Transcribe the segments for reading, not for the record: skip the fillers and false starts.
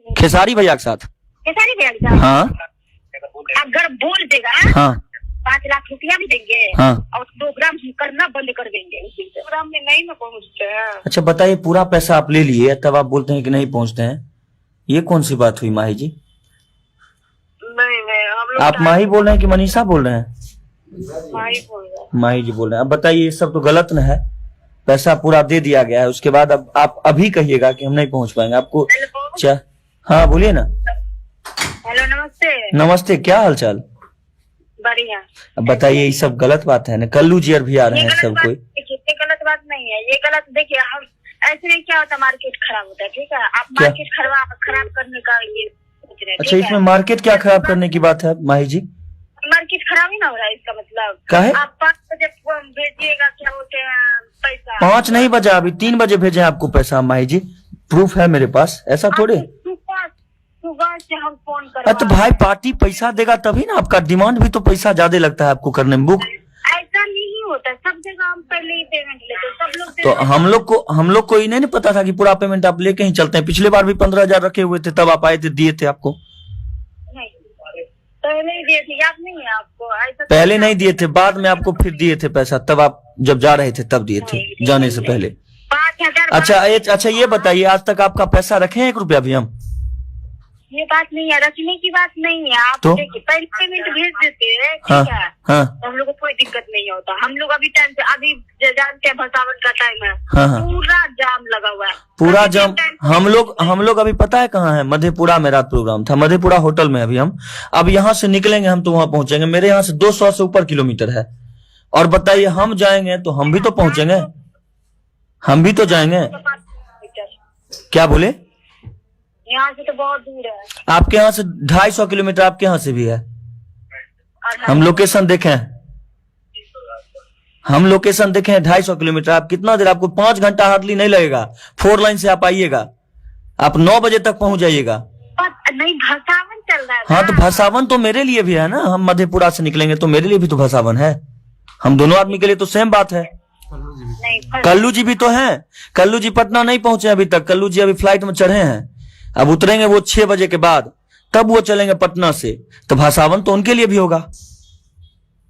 खेसारी भैया के साथ। खेसारी भैया के साथ? हाँ। अगर बोल देगा हाँ 5 लाख रुपया भी देंगे। हाँ। और प्रोग्राम करना बंद कर देंगे। उसी प्रोग्राम में नहीं ना पहुँचते हैं। अच्छा बताइए, पूरा पैसा आप ले लिए तब आप बोलते हैं कि नहीं पहुंचते हैं, ये कौन सी बात हुई माही जी? नहीं हम लोग आप माही बोल रहे हैं कि मनीषा बोल रहे हैं? माही बोल रहे हैं। माही जी बोल रहे हैं। अब बताइए, ये सब तो गलत न है, पैसा पूरा दे दिया गया है, उसके बाद अब आप अभी कहिएगा कि हम नहीं पहुंच पाएंगे आपको। अच्छा हाँ बोलिए ना। हेलो नमस्ते। नमस्ते, क्या हाल चाल? बढ़िया। अब बताइए, ये सब गलत बात है ना, कल्लू जी भी आ रहे हैं सब कोई। ये गलत बात नहीं है, ये गलत देखिए, हम ऐसे नहीं, क्या होता मार्केट खराब होता है, ठीक है? आप क्या? मार्केट खराब करने का ये सोच रहे हैं। अच्छा, इसमें मार्केट क्या खराब करने की बात है माही जी? मार्केट खराब ही ना हो रहा है, इसका मतलब काहे? आप 5 बजे भेजिएगा, क्या होते हैं पैसा। 5 नहीं बजा, अभी 3 बजे भेजे आपको पैसा माही जी, प्रूफ है मेरे पास, ऐसा थोड़े। सुबह से हम फोन कर। तो भाई पार्टी पैसा देगा तभी ना, आपका डिमांड भी तो पैसा ज्यादा लगता है आपको करने में बुक। ऐसा नहीं होता, सब जगह हम पहले ही पेमेंट लेते हैं, सब लोग। तो हम लोग को नहीं पता था कि पूरा पेमेंट आप लेके ही चलते हैं। पिछले बार भी 15,000 रखे हुए थे, तब आप आए थे, दिए थे आपको। नहीं पहले ही दिए थे, याद नहीं है आपको? ऐसा पहले नहीं दिए थे, बाद में आपको फिर दिए थे पैसा, तब आप जब जा रहे थे तब दिए थे, जाने से पहले। 5,000। अच्छा ये बताइए, आज तक आपका पैसा रखे हैं 1 रुपया भी हम? ये बात नहीं है, रखने की बात नहीं है। आप तो? देखिए, पहले पेमेंट भेज देते हैं, हाँ, ठीक है? हाँ, तो हम लोग को कोई दिक्कत नहीं होता। हम लोग अभी टाइम से, अभी जानते हैं भसावन का टाइम है, हाँ, हाँ। पूरा जाम लगा हुआ है, पूरा जाम। हम लोग अभी पता है कहाँ है? मधेपुरा में रात प्रोग्राम था, मधेपुरा होटल में अभी हम। अब यहाँ से निकलेंगे हम तो वहां पहुंचेंगे, मेरे यहाँ से 200 से ऊपर किलोमीटर है। और बताइए, हम जाएंगे तो हम भी तो पहुंचेंगे, हम भी तो जाएंगे। क्या बोले? यहाँ से तो बहुत दूर है। आपके यहाँ से 250 किलोमीटर आपके यहाँ से भी है। हम लोकेशन देखें, 250 किलोमीटर। आप कितना देर, आपको 5 घंटा हार्डली नहीं लगेगा। 4 लाइन से आप आइएगा, आप 9 बजे तक पहुंच जाइएगा। नहीं, भसावन चल रहा है। हाँ तो भसावन तो मेरे लिए भी है ना, हम मधेपुरा से निकलेंगे तो मेरे लिए भी तो भसावन है। हम दोनों आदमी के लिए तो सेम बात है। कल्लू जी भी तो हैं। कल्लू जी पटना नहीं पहुंचे अभी तक, कल्लू जी अभी फ्लाइट में चढ़े हैं, अब उतरेंगे वो 6 बजे के बाद, तब वो चलेंगे पटना से। तो भसावन तो उनके लिए भी होगा।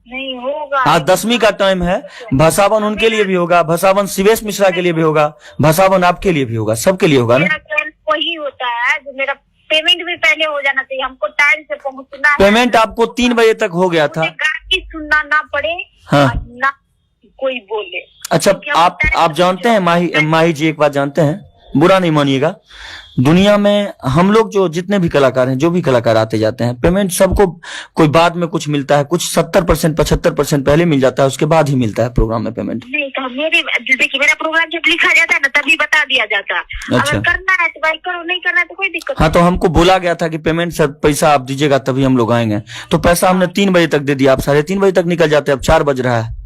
नहीं होगा, आज 10वीं का टाइम है, भसावन उनके लिए भी होगा, भसावन शिवेश मिश्रा के लिए भी होगा, भसावन आपके लिए भी होगा, सबके लिए होगा ना। वही होता है जो मेरा पेमेंट भी पहले हो जाना चाहिए, हमको टाइम से पहुंचना है। पेमेंट आपको 3 बजे तक हो गया था। गाड़ी सुनना ना पड़े, हाँ। ना कोई बोले। अच्छा आप जानते हैं माही जी, एक बात जानते हैं, बुरा नहीं मानिएगा, दुनिया में हम लोग जो जितने भी कलाकार हैं, जो भी कलाकार आते जाते हैं, पेमेंट सबको कोई बाद में कुछ मिलता है, कुछ 70% 75% पहले मिल जाता है, उसके बाद ही मिलता है प्रोग्राम में पेमेंट। नहीं तो देखिए, मेरा प्रोग्राम जब लिखा जाता है ना, तभी बता दिया जाता है। अच्छा। अगर करना है तो भाई करो, नहीं करना है तो कोई दिक्कत हाँ तो हमको बोला गया था कि पेमेंट सर पैसा आप दीजिएगा तभी हम लोग आएंगे, तो पैसा हमने 3 बजे तक दे दिया, आप 3:30 बजे तक निकल जाते, अब 4 बज रहा है।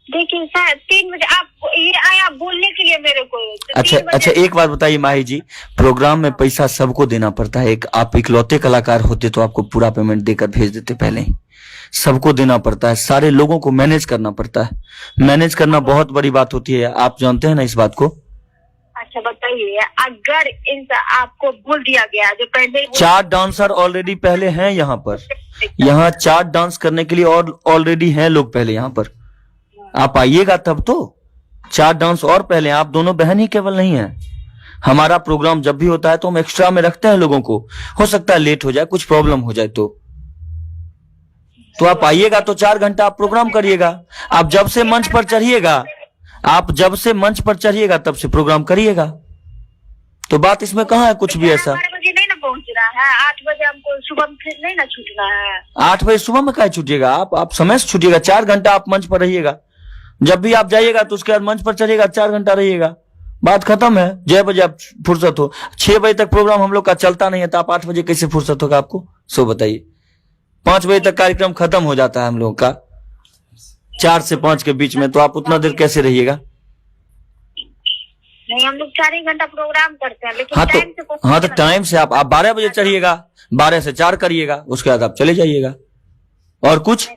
देखिए सर, 3 बजे आप ये आया बोलने के लिए मेरे को। अच्छा एक बात बताइए माही जी, प्रोग्राम में पैसा सबको देना पड़ता है, एक आप इकलौते कलाकार होते तो आपको पूरा पेमेंट देकर भेज देते, पहले ही सबको देना पड़ता है, सारे लोगों को मैनेज करना पड़ता है, मैनेज करना बहुत बड़ी बात होती है, आप जानते हैं ना इस बात को। अच्छा बताइए, अगर आपको बोल दिया गया जो पहले 4 डांसर ऑलरेडी पहले हैं यहाँ पर, यहाँ 4 डांस करने के लिए और ऑलरेडी हैं लोग पहले यहाँ पर, आप आइएगा तब तो। 4 डांस और पहले, आप दोनों बहन ही केवल नहीं है। हमारा प्रोग्राम जब भी होता है तो हम एक्स्ट्रा में रखते हैं लोगों को, हो सकता है लेट हो जाए, कुछ प्रॉब्लम हो जाए तो आप आइएगा तो 4 घंटा आप प्रोग्राम करिएगा। आप जब से मंच पर चढ़िएगा, तब से प्रोग्राम करिएगा, तो बात इसमें कहाँ है कुछ भी ऐसा। 12 बजे नहीं ना पहुंच रहा है, 8 बजे हमको सुबह फिर नहीं ना छूटना है। 8 बजे सुबह में काहे छूटिएगा, आप समय से छूटिएगा, 4 घंटा आप मंच पर रहिएगा, जब भी आप जाइएगा तो उसके बाद मंच पर चढ़िएगा, 4 घंटा रहिएगा, बात खत्म है। 6 बजे आप फुर्सत हो, 6 बजे तक प्रोग्राम हम लोग का चलता नहीं है, तो आप 8 बजे कैसे फुर्सत होगा आपको, सो बताइए। 5 बजे तक कार्यक्रम खत्म हो जाता है हम लोग का, 4 से 5 के बीच में, तो आप उतना देर कैसे रहिएगा। नहीं, हम लोग 4 ही घंटा प्रोग्राम करते हैं, लेकिन हाँ तो टाइम से आप 12 बजे चढ़िएगा, 12 से 4 करिएगा, उसके बाद आप चले जाइएगा। और कुछ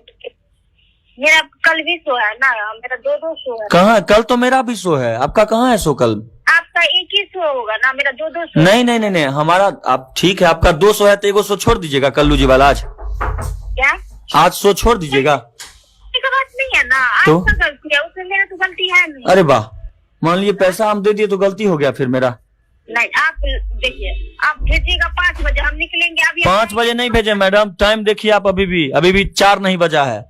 मेरा कल भी शो है ना, मेरा 2 शो है। कहाँ, कल तो मेरा भी शो है, आपका कहाँ है शो कल? आपका एक ही सौ होगा ना, मेरा 200 नहीं नहीं नहीं नहीं, हमारा आप ठीक है, आपका 200 है तो एगो 100 छोड़ दीजिएगा कल्लू जी वाला आज क्या? आज 100 छोड़ दीजिएगा। का बात नहीं है ना, तो? आपका गलती है, उसमें मेरा तो गलती है नहीं। अरे वाह, मान लीजिए पैसा हम दे दिए तो गलती हो गया फिर मेरा। नहीं, आप देखिए, आप भेजिएगा 5 बजे, हम निकलेंगे अभी। 5 बजे नहीं भेजे मैडम, टाइम देखिए आप, अभी भी 4 नहीं बजा है,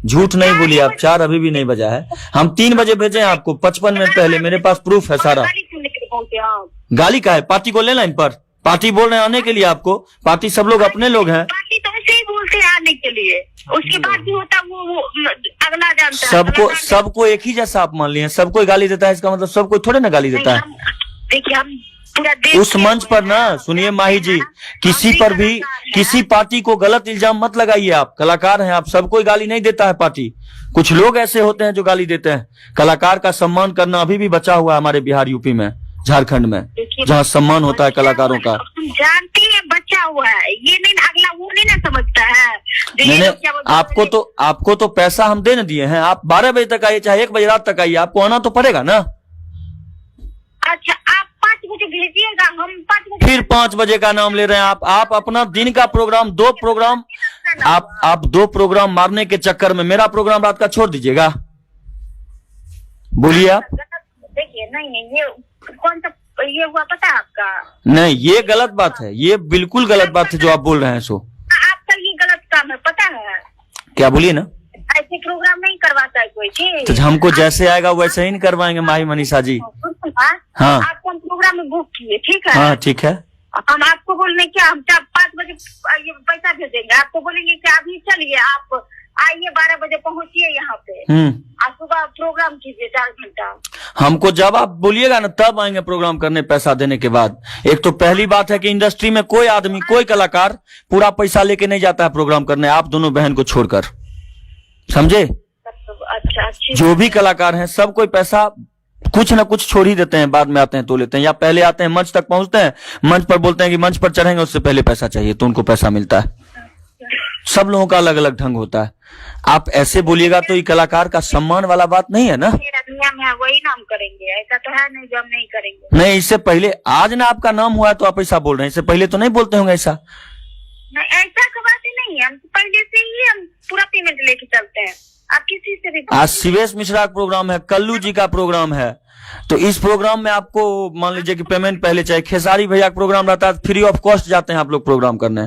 झूठ नहीं बोलिए आप, 4 अभी भी नहीं बजा है। हम 3 बजे भेजे हैं आपको 55 मिनट पहले, मेरे पास प्रूफ है सारा। गाली सुनने के लिए पहुंचे हम। गाली का है, पार्टी को ले लाइन पर, पार्टी बोल रहे हैं आने के लिए आपको, पार्टी सब लोग अपने लोग हैं। बाकी तो ऐसे ही बोलते हैं आने के लिए, उसके बाद भी होता वो अगला जानता है। सबको एक ही जैसा आप मान लिए, सबको गाली देता है, इसका मतलब सबको थोड़े ना गाली देता है। देखिए, हम पूरा देश उस मंच पर ना, सुनिए माही जी, किसी पर भी किसी पार्टी को गलत इल्जाम मत लगाइए। आप कलाकार हैं, आप सबको गाली नहीं देता है पार्टी, कुछ लोग ऐसे होते हैं जो गाली देते हैं। कलाकार का सम्मान करना अभी भी बचा हुआ है हमारे बिहार, यूपी में, झारखंड में, जहाँ सम्मान होता है कलाकारों का। हम जानते हैं बचा हुआ है, ये नहीं अगला वो नहीं ना समझता है। मैंने आपको तो पैसा हम दे न दिए हैं, आप 12 बजे तक आइए चाहे 1 बजे रात तक आइए, आपको आना तो पड़ेगा ना। अच्छा, आप 5 बजे भेजिएगा, हम 5 बजे। फिर 5 बजे का नाम ले रहे हैं आप अपना दिन का प्रोग्राम 2 प्रोग्राम, आप 2 प्रोग्राम मारने के चक्कर में मेरा प्रोग्राम रात का छोड़ दीजिएगा। बोलिए आप। देखिए, नहीं ये कौन सा ये हुआ पता है आपका? नहीं, ये गलत बात है, ये बिल्कुल गलत बात है जो आप बोल रहे हैं। सो आपका ये गलत काम है, पता है? क्या? बोलिए ना। ऐसे प्रोग्राम नहीं करवाता है कोई जी। तो हमको जैसे आएगा वैसे ही नहीं करवाएंगे माही मनीषा जी। हाँ, आपको हम प्रोग्राम में बुक किए, ठीक है? हाँ ठीक है। हम आपको बोलने क्या, हम 5 बजे ये पैसा भेजेंगे, आपको बोलेंगे कि अभी चलिए, आप आइए 12 बजे पहुंचिए यहाँ पे, आप सुबह प्रोग्राम कीजिए 4 घंटा। हमको जब आप बोलिएगा ना तब आएंगे प्रोग्राम करने, पैसा देने के बाद। एक तो पहली बात है कि इंडस्ट्री में कोई आदमी, कोई कलाकार पूरा पैसा लेके नहीं जाता है प्रोग्राम करने, आप दोनों बहन को छोड़कर, समझे? अच्छा, जो भी कलाकार हैं सब कोई पैसा कुछ ना कुछ छोड़ ही देते हैं, बाद में आते हैं तो लेते हैं, या पहले आते हैं मंच तक पहुंचते हैं, मंच पर बोलते हैं कि मंच पर चढ़ेंगे उससे पहले पैसा चाहिए, तो उनको पैसा मिलता है। सब लोगों का अलग अलग ढंग होता है। आप ऐसे बोलिएगा तो ये कलाकार का सम्मान वाला बात नहीं है ना। नियम है, वही नाम करेंगे, ऐसा तो है नहीं जो हम नहीं करेंगे। नहीं, इससे पहले आज ना आपका नाम हुआ है तो आप ऐसा बोल रहे हैं, इससे पहले तो नहीं बोलते होंगे ऐसा। नहीं, ऐसा का बात ही नहीं है, हम पहले से ही हम पूरा पेमेंट लेके चलते हैं, आप किसी से भी। आज शिवेश मिश्रा का प्रोग्राम है, कल्लू जी का प्रोग्राम है, तो इस प्रोग्राम में आपको मान लीजिए कि पेमेंट पहले चाहिए। खेसारी भैया का प्रोग्राम रहता है, फ्री ऑफ कॉस्ट जाते हैं आप लोग प्रोग्राम करने,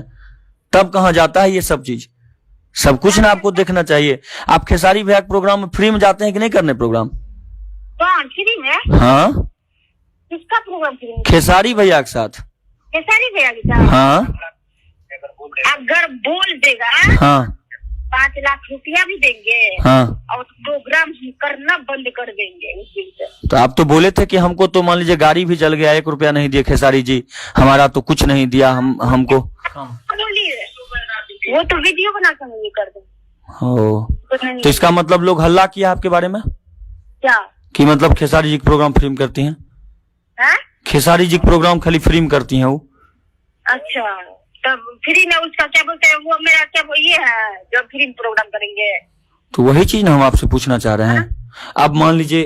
तब कहाँ जाता है ये सब चीज? सब कुछ ना आपको देखना चाहिए। आप खेसारी भैया के प्रोग्राम में फ्री में जाते हैं कि नहीं करने प्रोग्राम? कौन फ्री में? हाँ, किसका प्रोग्राम फ्री में? खेसारी भैया के साथ। खेसारी भैया के साथ? हाँ, अगर बोल देगा हाँ, 5 लाख रुपया भी देंगे, हाँ, और प्रोग्राम करना बंद कर देंगे उस दिन से। तो आप तो बोले थे कि हमको तो मान लीजिए गाड़ी भी जल गया, 1 रुपया नहीं दिए खेसारी जी, हमारा तो कुछ नहीं दिया हमको। बोलिए, वो तो वीडियो बना कर ये कर दो। तो इसका मतलब लोग हल्ला किया आपके बारे में क्या? कि मतलब खेसारी जी का प्रोग्राम फ्री में करती हैं? खेसारी जी का प्रोग्राम खाली फ्री में करती हैं वो? अच्छा, तब फ्री में उसका क्या बोलते हैं, वो मेरा क्या वो ये है जो फ्री में प्रोग्राम करेंगे? तो वही चीज ना हम आपसे पूछना चाह रहे हैं। अब मान लीजिए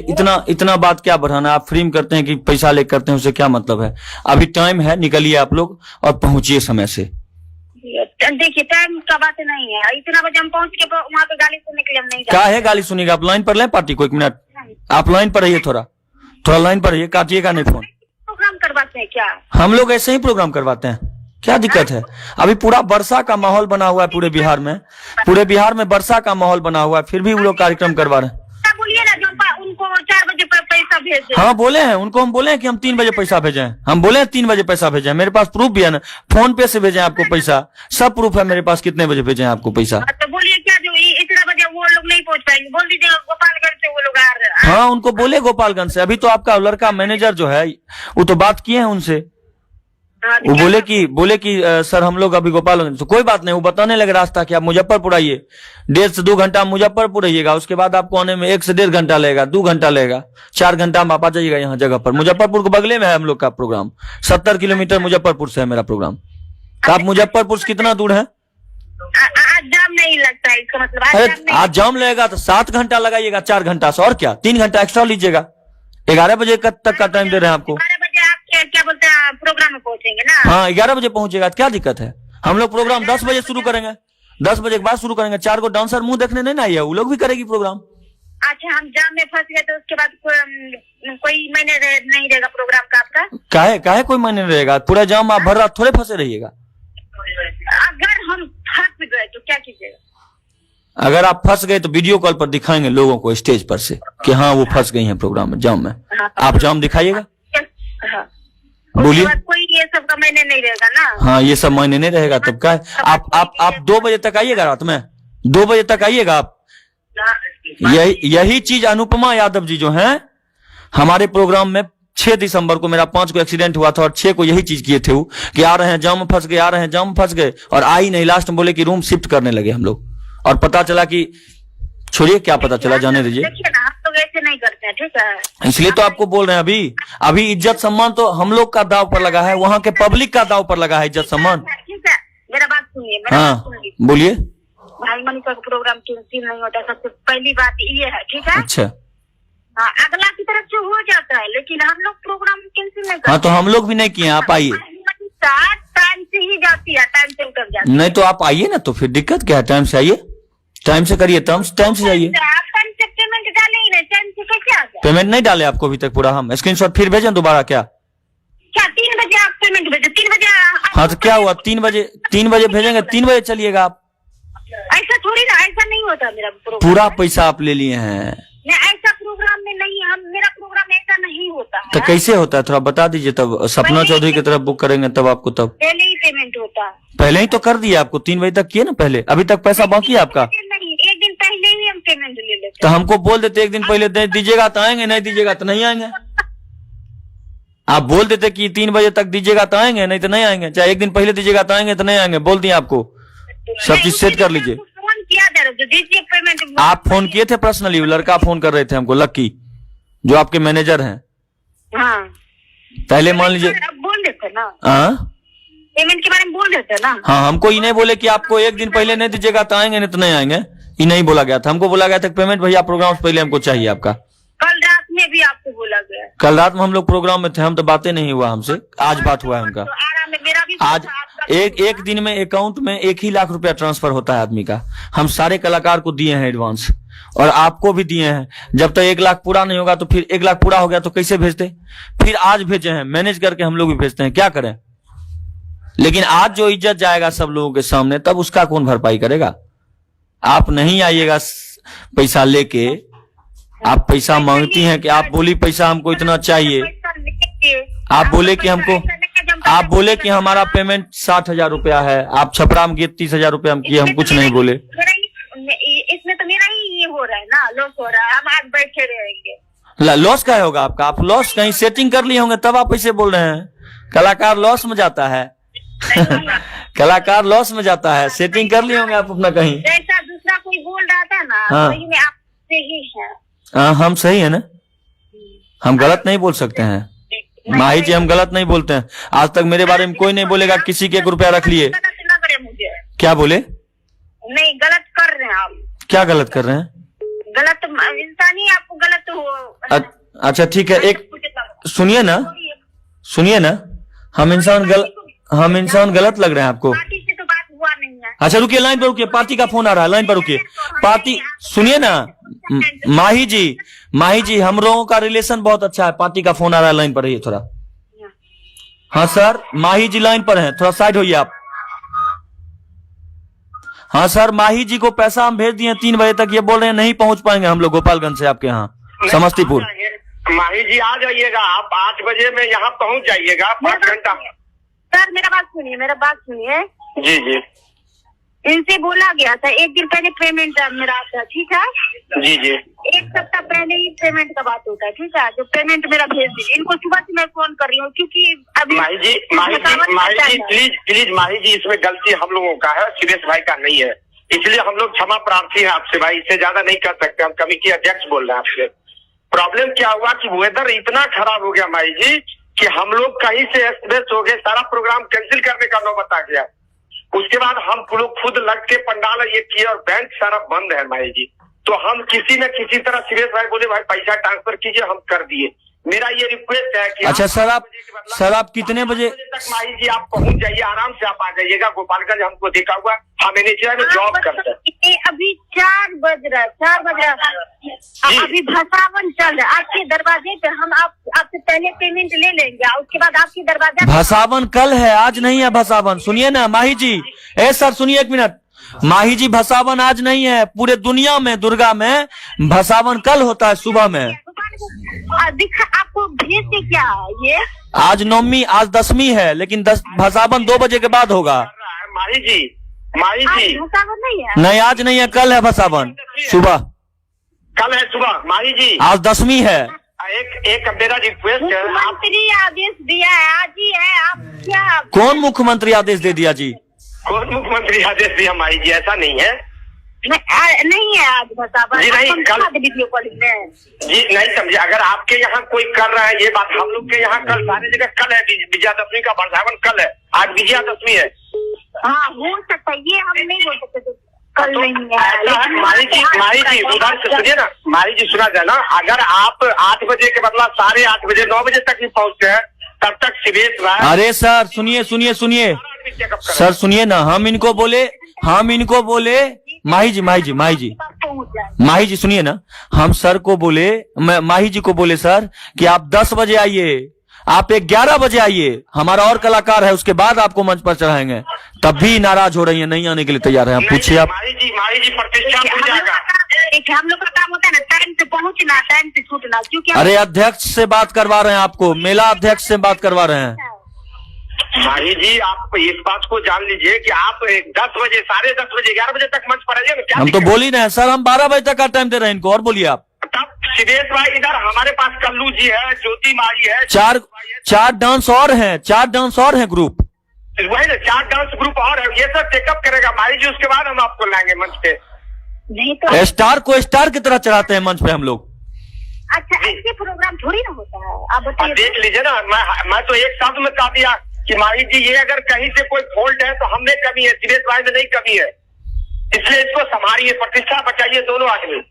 इतना बात क्या बढ़ाना, आप फ्री में करते हैं कि पैसा लेकर करते हैं, उससे क्या मतलब है? अभी टाइम है, निकलिए आप लोग और पहुंचिए समय से। देखिए, टाइम का बात नहीं है, इतना बजे हम पहुंच के वहाँ पे गाली सुनने के लिए हम नहीं क्या है गाली सुनिएगा? आप लाइन पर लें पार्टी को, 1 मिनट आप लाइन पर रहिए, थोड़ा लाइन पर रहिए, काटिएगा नहीं फोन। प्रोग्राम करवाते हैं क्या? हम लोग ऐसे ही प्रोग्राम करवाते हैं, क्या दिक्कत है? अभी पूरा वर्षा का माहौल बना हुआ है पूरे बिहार में, वर्षा का माहौल बना हुआ है, फिर भी वो लोग कार्यक्रम करवा रहे हैं। बोलिए ना, जो उनको 4 बजे पैसा भेज दे। हाँ बोले हैं उनको, हम बोले हैं कि हम 3 बजे पैसा भेजें, हम बोले हैं 3 बजे पैसा भेजें, मेरे पास प्रूफ भी है ना, फोन पे से भेजें आपको पैसा, सब प्रूफ है मेरे पास, कितने बजे भेजें आपको पैसा। तो बोलिए क्या, जो इतना बजे वो लोग नहीं पहुंच पाएंगे, बोल दीजिएगा गोपालगंज से वो लोग आ रहे हैं। हाँ, उनको बोले गोपालगंज से। अभी तो आपका लड़का मैनेजर जो है वो तो बात किए हैं उनसे, वो बोले कि सर हम लोग अभी गोपालगंज, तो कोई बात नहीं, वो बताने लगे रास्ता कि आप मुजफ्फरपुर आइए, 1.5 से 2 घंटा मुजफ्फरपुर रहिएगा, उसके बाद आपको आने में 1 से 1.5 घंटा लगेगा, 2 घंटा लगेगा, 4 घंटा में आप आ जाइएगा यहाँ जगह पर। मुजफ्फरपुर के बगले में है हम लोग का प्रोग्राम, 70 किलोमीटर मुजफ्फरपुर से है मेरा प्रोग्राम। तो आप मुजफ्फरपुर से कितना दूर है? आज जाम नहीं लगता है, इसका मतलब अरे आज जाम लगेगा तो 7 घंटा लगाइएगा, 4 घंटा से, और क्या 3 घंटा एक्स्ट्रा लीजिएगा, 11 बजे तक का टाइम दे रहे हैं आपको। 12 बजे आप क्या बोलते हैं प्रोग्राम में पहुंचेंगे ना? हाँ 11 बजे पहुंचेगा, क्या दिक्कत है? हम लोग प्रोग्राम 10 बजे शुरू करेंगे, 10 बजे के बाद शुरू करेंगे। 4 को डांसर मुंह देखने नहीं ना आइए, वो लोग भी करेगी प्रोग्राम। अच्छा, हम जाम में फंस गए तो उसके बाद कोई महीने नहीं रहेगा प्रोग्राम का आपका? काहे कोई मायने नहीं रहेगा, पूरा जाम आप भर रात थोड़े फंसे रहिएगा। अगर हम फंस गए तो क्या कीजिएगा? अगर आप फंस गए तो वीडियो कॉल पर दिखाएंगे लोगों को स्टेज पर से कि हाँ वो फंस गई हैं प्रोग्राम में, जाम में। आप जाम दिखाइएगा, बोलिए। कोई ये सब का मायने नहीं रहेगा ना? हाँ ये सब मायने नहीं रहेगा, तब क्या है? आप 2 बजे तक आइएगा, रात में 2 बजे तक आइएगा आप। यही चीज अनुपमा यादव जी जो हैं हमारे प्रोग्राम में 6 दिसंबर को, मेरा 5 को एक्सीडेंट हुआ था और 6 को यही चीज किए थे वो, कि आ रहे हैं जाम में फंस गए, आ रहे हैं जाम में फंस गए, और आई नहीं। लास्ट में बोले कि रूम शिफ्ट करने लगे हम लोग, और पता चला कि छोड़िए क्या पता चला, जाने दीजिए। देखिए ना, हम लोग ऐसे नहीं करते हैं, ठीक है? इसलिए तो आपको बोल रहे हैं, अभी इज्जत सम्मान तो हम लोग का दाव पर लगा है, वहाँ के पब्लिक का दाव पर लगा है इज्जत सम्मान। ठीक है, मेरा बात सुनिए। हाँ बोलिए। भाई मनीषा का प्रोग्राम कैंसिल नहीं होता, सबसे पहली बात ये है, ठीक है? अच्छा हाँ, अगला की तरफ से हो जाता है, लेकिन हम लोग प्रोग्राम कैंसिल नहीं करते। हाँ तो हम लोग भी नहीं किए, आप आइए। टाइम से ही जाती है, टाइम से उतर जाती है। नहीं तो आप आइए ना, तो फिर दिक्कत क्या है? टाइम से आइए, टाइम से करिए, टाइम से जाइए। आप टाइम से पेमेंट डाले ही नहीं, टाइम से कैसे आ गया? पेमेंट नहीं डाले आपको अभी तक पूरा? हम स्क्रीनशॉट फिर भेजें दोबारा क्या? 3 बजे आप पेमेंट भेजे, 3 बजे। हाँ तो क्या हुआ, 3 बजे भेजेंगे, 3 बजे चलिएगा आप। ऐसा थोड़ी ना, ऐसा नहीं होता मेरा प्रोग्राम। पूरा पैसा आप ले लिए हैं। मैं ऐसा प्रोग्राम में नहीं, मेरा प्रोग्राम ऐसा नहीं होता है। तो कैसे होता है, थोड़ा बता दीजिए, तब सपना चौधरी की तरफ बुक करेंगे तब आपको, तब पहले ही पेमेंट होता है। पहले ही तो कर दिया आपको, 3 बजे तक किए ना पहले, अभी तक पैसा बाकी है आपका? नहीं, एक दिन पहले ही हम पेमेंट ले लेते। तो हमको बोल देते एक दिन पहले, दे दीजिएगा तो आएंगे, नहीं दीजिएगा तो नहीं आएंगे। आप बोल देते कि 3 बजे तक दीजिएगा तो आएंगे, नहीं तो नहीं आएंगे। चाहे एक दिन पहले दीजिएगा तो आएंगे, तो नहीं आएंगे, बोल दिए आपको। सब चीज सेट कर लीजिए। फोन किया था, दीजिए पेमेंट। आप फोन किए थे पर्सनली? लड़का फोन कर रहे थे हमको, लक्की, जो आपके मैनेजर हैं। हाँ पहले मान लीजिए बोल देते ना, हाँ पेमेंट के बारे में बोल देते ना। हाँ, हमको ये नहीं बोले कि आपको एक दिन पहले नहीं दीजिएगा तो आएंगे, नहीं तो नहीं आएंगे, ये नहीं बोला गया था। हमको बोला गया था पेमेंट भैया प्रोग्राम से पहले हमको चाहिए आपका। कल रात में भी आपको बोला गया? कल रात में हम लोग प्रोग्राम में थे, हम तो बातें नहीं हुआ हमसे, आज बात हुआ है उनका। तो आराम है, मेरा भी आज एक दिन में अकाउंट में 1 ही लाख रुपया ट्रांसफर होता है आदमी का। हम सारे कलाकार को दिए हैं एडवांस, और आपको भी दिए हैं। जब तक 1 लाख पूरा नहीं होगा तो फिर 1 लाख पूरा हो गया तो कैसे भेजते? फिर आज भेजे हैं, मैनेज करके हम लोग भी भेजते हैं, क्या करें? लेकिन आज जो इज्जत जाएगा सब लोगों के सामने, तब उसका कौन भरपाई करेगा? आप नहीं आइएगा पैसा लेके, आप पैसा मांगती हैं कि आप बोली पैसा हमको इतना चाहिए, आप बोले कि हमको, आप बोले कि हमारा पेमेंट 60,000 रुपया है, आप छपरा में गए 30,000 रुपया हम किए, हम कुछ नहीं बोले। इसमें तो मेरा ही ये हो रहा है ना, लॉस हो रहा है। हम आज बैठे रहेंगे। लॉस क्या होगा आपका? आप लॉस कहीं सेटिंग कर लिए होंगे तब आप ऐसे बोल रहे हैं। कलाकार लॉस में जाता है कलाकार लॉस में जाता है, सेटिंग कर लिए होंगे आप अपना कहीं। जैसा दूसरा कोई बोल रहा था ना, हाँ। वही में आप सही है। हाँ हम सही है ना, हम गलत नहीं बोल सकते हैं माही जी, हम गलत नहीं बोलते हैं। आज तक मेरे बारे में कोई नहीं बोलेगा किसी के 1 रुपया रख लिए। गलत लग रहे मुझे। क्या बोले? नहीं, गलत कर रहे हैं आप। क्या गलत कर रहे हैं? गलत इंसान ही आपको गलत हो। अच्छा ठीक है, एक सुनिए ना, सुनिए ना, हम इंसान गलत लग रहे हैं आपको? पार्टी से तो बात हुआ नहीं है। अच्छा रुकिए, लाइन पर रुकिए, पार्टी का फोन आ रहा है, लाइन पर रुकिए। पार्टी सुनिए ना, माही जी हम लोगों का रिलेशन बहुत अच्छा है, पार्टी का फोन आ रहा है, लाइन पर रहिए थोड़ा। हाँ सर, माही जी लाइन पर हैं, थोड़ा साइड होइए आप। हाँ सर, माही जी को पैसा हम भेज दिए 3 बजे तक, ये बोल रहे हैं नहीं पहुंच पाएंगे हम लोग गोपालगंज से आपके यहाँ समस्तीपुर। माही जी आ जाइएगा, आप 8 बजे में यहाँ पहुँच जाइएगा, 5 घंटा। सर मेरा बात सुनिए। जी जी इनसे बोला गया था 1 दिन पहले पेमेंट मेरा आता, ठीक है? जी जी 1 सप्ताह पहले ही पेमेंट का बात होता है, ठीक है? जो पेमेंट मेरा भेज दीजिए। इनको सुबह से मैं फोन कर रही हूँ, क्योंकि अभी माही जी प्लीज माही जी, इसमें गलती हम लोगों का है, सुरेश भाई का नहीं है, इसलिए हम लोग क्षमा प्रार्थी हैं आपसे भाई, इससे ज्यादा नहीं कर सकते। हम कमिटी अध्यक्ष बोल रहे हैं आपसे। प्रॉब्लम क्या हुआ कि वेदर इतना खराब हो गया माही जी कि हम लोग कहीं से एक्सप्रेस हो गए, सारा प्रोग्राम कैंसिल करने का नौबत आ गया। उसके बाद हम लोग खुद लग के पंडाल ये किए और बैंक सारा बंद है माही जी। तो हम किसी न किसी तरह सुरेश भाई बोले भाई पैसा ट्रांसफर कीजिए, हम कर दिए। मेरा ये रिक्वेस्ट है कि अच्छा सर, आप कितने बजे तक माही जी आप पहुंच जाइए, आराम से आप आ जाइएगा। गोपालगंज हमको देखा हुआ, हम एनएचआई में जॉब करते हैं। अभी 4 बज रहा अभी भसावन चल रहा है आपके दरवाजे पे। हम आपसे पहले पेमेंट ले लेंगे और उसके बाद आपके दरवाजा। भसावन कल है, आज नहीं है भसावन। सुनिए ना माही जी, सर सुनिए 1 मिनट। माही जी भसावन आज नहीं है, पूरे दुनिया में दुर्गा में भसावन कल होता है सुबह में। आपको भेज से क्या ये आज नवमी, आज 10वीं है, लेकिन भसावन 2 बजे के बाद होगा। माही जी भसावन नहीं है? नहीं आज नहीं है, कल है भसावन सुबह। कल है सुबह माही जी, आज 10वीं है। एक मेरा रिक्वेस्ट है, मुख्यमंत्री आदेश दिया है आज ही है। आप क्या कौन मुख्यमंत्री आदेश दे दिया जी? कौन मुख्यमंत्री आदेश दिया माही जी? ऐसा नहीं है, नहीं है आज भसावन। जी नहीं, कल वीडियो कॉलिंग में जी नहीं समझे। अगर आपके यहाँ कोई कर रहा है ये बात, हम लोग के यहाँ कल सारी जगह कल है विजयादशमी का, भसावन कल है, आज विजयादशमी है। हाँ हो सकता है, ये हम नहीं बोल सकते कल नहीं है। माही जी उधर से सुनिए ना, माही जी सुना जाए ना, अगर आप 8 बजे के बदला 8:30 बजे 9 बजे तक भी पहुँचते हैं तब तक सिवेश राय। अरे सर सुनिए सर, सुनिए ना, हम इनको बोले माही जी सुनिए ना, हम सर को बोले, माही जी को बोले सर कि आप 10 बजे आइए, आप 11 बजे आइए, हमारा और कलाकार है, उसके बाद आपको मंच पर चढ़ाएंगे। तब भी नाराज हो रही है, नहीं आने के लिए तैयार है। आप पूछिए आप। माही जी प्रतिष्ठा हो जाएगा। हम लोग का काम होता है ना टाइम से पहुंचना, टाइम से छूटना, क्योंकि अरे अध्यक्ष से बात करवा रहे हैं आपको, मेला अध्यक्ष से बात करवा रहे हैं। माही जी आप इस बात को जान लीजिए कि आप 10 बजे, 10:30 बजे, 11 बजे तक मंच पर आइए ना। हम तो बोल ही रहे हैं सर, हम 12 बजे तक का टाइम दे रहे हैं इनको। और बोलिए आप। तब सिवेश भाई इधर हमारे पास कल्लू जी है, ज्योति माही है, 4 डांस और हैं, 4 डांस और हैं ग्रुप। वही ना 4 डांस ग्रुप और है, ये सब टेकअप करेगा माही जी, उसके बाद हम आपको लाएंगे मंच पे। नहीं तो स्टार को स्टार की तरह चढ़ाते हैं मंच पे हम लोग। अच्छा ऐसे प्रोग्राम थोड़ी ना होता है, आप बताइए। देख लीजिए ना, मैं तो एक शब्द में कह दिया कि माही जी ये अगर कहीं से कोई फॉल्ट है तो हमने कमी है, सिवेश भाई में नहीं कमी है, इसलिए इसको संभालिए, प्रतिष्ठा बचाइए दोनों आदमी।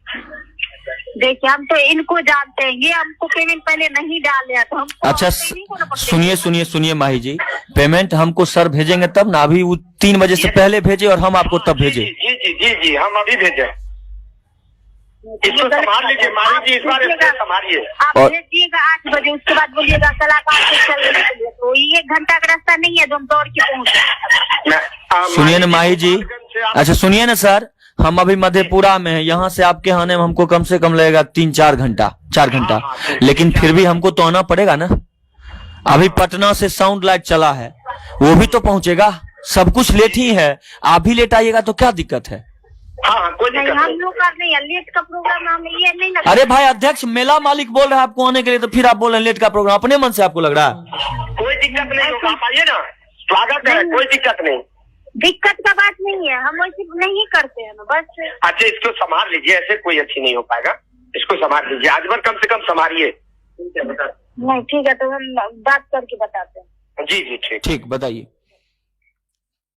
देखिए हम तो इनको जानते हैं, ये हमको पेमेंट पहले नहीं डाले तो हमको। अच्छा सुनिए माही जी, पेमेंट हमको सर भेजेंगे तब ना, अभी वो 3 बजे से पहले भेजे और हम आपको तब भेजे। जी हम अभी भेजे। इसको संभाल लीजिए माही जी, इस बार इसको संभालिए। आप भेजिएगा 8 बजे, उसके बाद बोलिएगा कलाकार से चलने के लिए, तो 1 घंटा का रास्ता नहीं है जो हम दौड़ के पहुंचे। सुनिए ना माही जी, अच्छा सुनिए ना सर, हम अभी मधेपुरा में हैं, यहाँ से आपके आने में हमको कम से कम लगेगा 3-4 घंटा, 4 घंटा, लेकिन फिर भी हमको तो आना पड़ेगा ना। अभी पटना से साउंड लाइट चला है, वो भी तो पहुंचेगा, सब कुछ लेट ही है। आप भी लेट आइएगा तो क्या दिक्कत है? हाँ कोई दिक्कत हम लोग का नहीं है लेट का प्रोग्राम, हम ये नहीं लगता। अरे भाई अध्यक्ष मेला मालिक बोल रहे हैं आपको आने के लिए, तो फिर आप बोल रहे हैं लेट का प्रोग्राम, अपने मन से आपको लग रहा है? कोई दिक्कत नहीं होगा, आप आइए ना, स्वागत है, कोई दिक्कत नहीं। दिक्कत का बात नहीं है, हम वैसे नहीं करते हैं बस। अच्छा इसको संभाल लीजिए, ऐसे कोई अच्छी नहीं हो पाएगा, इसको संभाल लीजिए, आज भर कम से कम संभालिए। नहीं ठीक है, तो हम बात करके बताते हैं। जी ठीक ठीक बताइए।